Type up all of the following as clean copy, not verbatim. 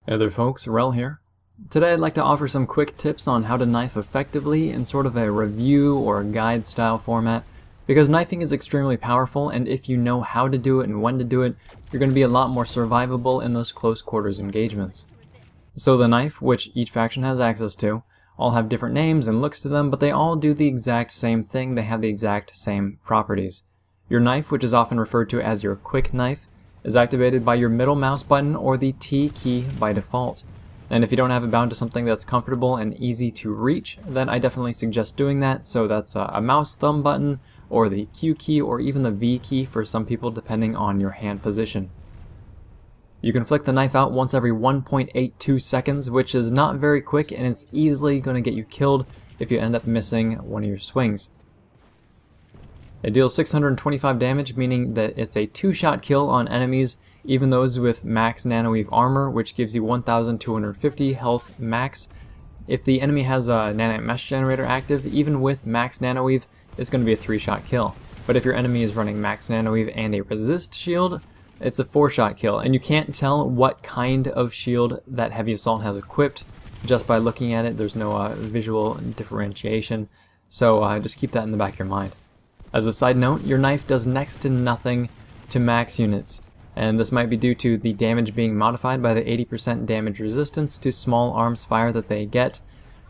Hey there folks, Rel here. Today I'd like to offer some quick tips on how to knife effectively in sort of a review or guide style format, because knifing is extremely powerful, and if you know how to do it and when to do it, you're going to be a lot more survivable in those close quarters engagements. So the knife, which each faction has access to, all have different names and looks to them, but they all do the exact same thing. They have the exact same properties. Your knife, which is often referred to as your quick knife, is activated by your middle mouse button or the T key by default. And if you don't have it bound to something that's comfortable and easy to reach, then I definitely suggest doing that. So that's a mouse thumb button or the Q key or even the V key for some people, depending on your hand position. You can flick the knife out once every 1.82 seconds, which is not very quick, and it's easily going to get you killed if you end up missing one of your swings. It deals 625 damage, meaning that it's a 2-shot kill on enemies, even those with max nanoweave armor, which gives you 1250 health max. If the enemy has a nanite mesh generator active, even with max nanoweave, it's going to be a 3-shot kill. But if your enemy is running max nanoweave and a resist shield, it's a 4-shot kill, and you can't tell what kind of shield that heavy assault has equipped just by looking at it. There's no visual differentiation, so just keep that in the back of your mind. As a side note, your knife does next to nothing to max units, and this might be due to the damage being modified by the 80% damage resistance to small arms fire that they get.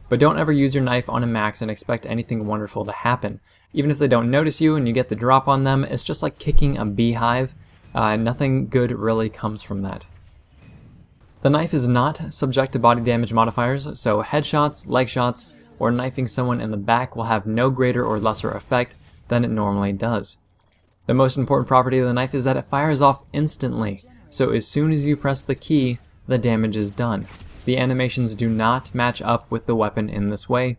But don't ever use your knife on a max and expect anything wonderful to happen. Even if they don't notice you and you get the drop on them, it's just like kicking a beehive. Nothing good really comes from that. The knife is not subject to body damage modifiers, so headshots, leg shots, or knifing someone in the back will have no greater or lesser effect than it normally does. The most important property of the knife is that it fires off instantly, so as soon as you press the key, the damage is done. The animations do not match up with the weapon in this way,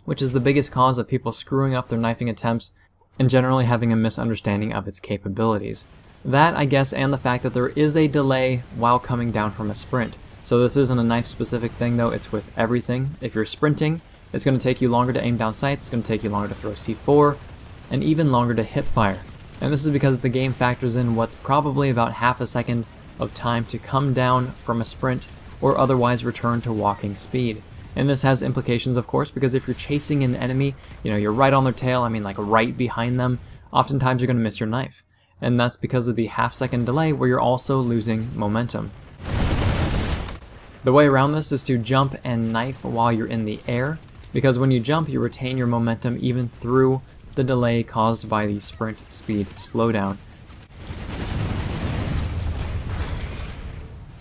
which is the biggest cause of people screwing up their knifing attempts and generally having a misunderstanding of its capabilities. That, I guess, and the fact that there is a delay while coming down from a sprint. So this isn't a knife specific thing though, it's with everything. If you're sprinting, it's going to take you longer to aim down sights, it's going to take you longer to throw C4, and even longer to hip fire. And this is because the game factors in what's probably about half a second of time to come down from a sprint or otherwise return to walking speed. And this has implications, of course, because if you're chasing an enemy, you're right on their tail, like right behind them, oftentimes you're going to miss your knife. And that's because of the half-second delay where you're also losing momentum. The way around this is to jump and knife while you're in the air, because when you jump, you retain your momentum even through the delay caused by the sprint speed slowdown.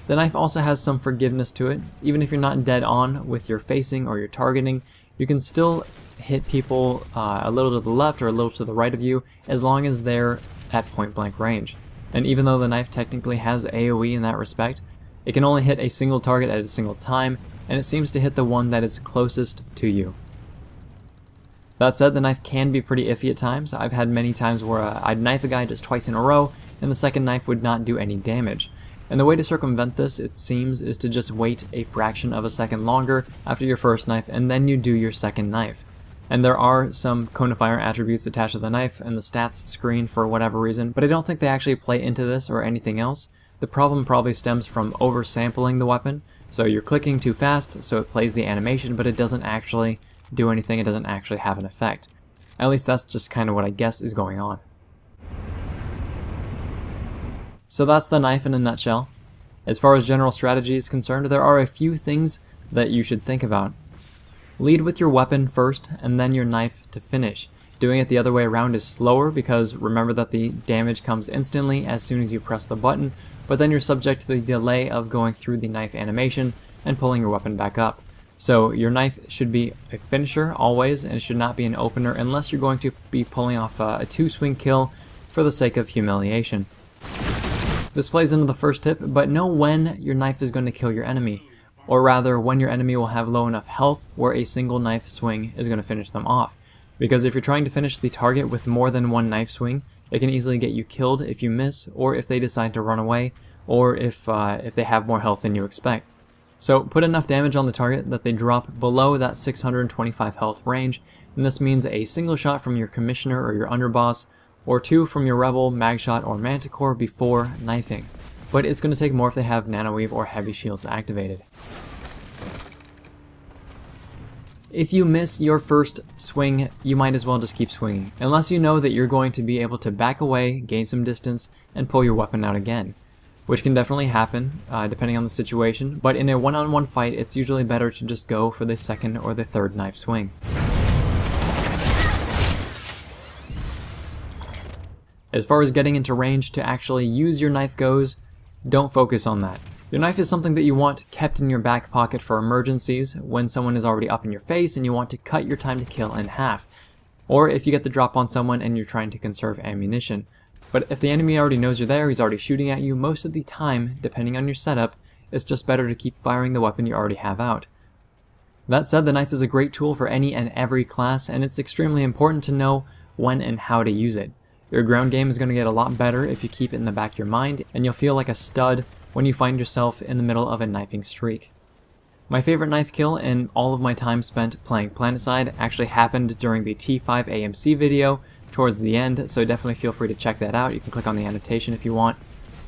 The knife also has some forgiveness to it. Even if you're not dead on with your facing or your targeting, you can still hit people a little to the left or a little to the right of you as long as they're at point blank range. And even though the knife technically has AoE in that respect, it can only hit a single target at a single time, and it seems to hit the one that is closest to you. That said, the knife can be pretty iffy at times. I've had many times where I'd knife a guy just twice in a row, and the second knife would not do any damage. And the way to circumvent this, it seems, is to just wait a fraction of a second longer after your first knife, and then you do your second knife. And there are some cone-of-fire attributes attached to the knife and the stats screen for whatever reason, but I don't think they actually play into this or anything else. The problem probably stems from oversampling the weapon, so you're clicking too fast, so it plays the animation, but it doesn't actually do anything, it doesn't actually have an effect. At least that's just kind of what I guess is going on. So that's the knife in a nutshell. As far as general strategy is concerned, there are a few things that you should think about. Lead with your weapon first, and then your knife to finish. Doing it the other way around is slower because remember that the damage comes instantly as soon as you press the button, but then you're subject to the delay of going through the knife animation and pulling your weapon back up. So your knife should be a finisher always, and it should not be an opener unless you're going to be pulling off a 2-swing kill for the sake of humiliation. This plays into the first tip, but know when your knife is going to kill your enemy, or rather when your enemy will have low enough health where a single knife swing is going to finish them off. Because if you're trying to finish the target with more than one knife swing, it can easily get you killed if you miss, or if they decide to run away, or if they have more health than you expect. So put enough damage on the target that they drop below that 625 health range, and this means a single shot from your commissioner or your underboss, or 2 from your rebel, magshot, or manticore before knifing. but it's going to take more if they have Nano Weave or Heavy Shields activated. If you miss your first swing, you might as well just keep swinging, unless you know that you're going to be able to back away, gain some distance, and pull your weapon out again, which can definitely happen depending on the situation, but in a one-on-one fight it's usually better to just go for the second or the third knife swing. As far as getting into range to actually use your knife goes, don't focus on that. Your knife is something that you want kept in your back pocket for emergencies, when someone is already up in your face and you want to cut your time to kill in half, or if you get the drop on someone and you're trying to conserve ammunition. But if the enemy already knows you're there, he's already shooting at you, most of the time, depending on your setup, it's just better to keep firing the weapon you already have out. That said, the knife is a great tool for any and every class, and it's extremely important to know when and how to use it. Your ground game is going to get a lot better if you keep it in the back of your mind, and you'll feel like a stud when you find yourself in the middle of a knifing streak. My favorite knife kill in all of my time spent playing Planetside actually happened during the T5 AMC video towards the end, so definitely feel free to check that out. You can click on the annotation if you want.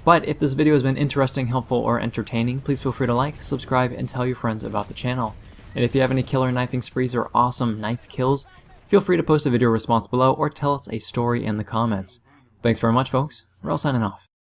But if this video has been interesting, helpful, or entertaining, please feel free to like, subscribe, and tell your friends about the channel. And if you have any killer knifing sprees or awesome knife kills, feel free to post a video response below or tell us a story in the comments. Thanks very much, folks. We're all signing off.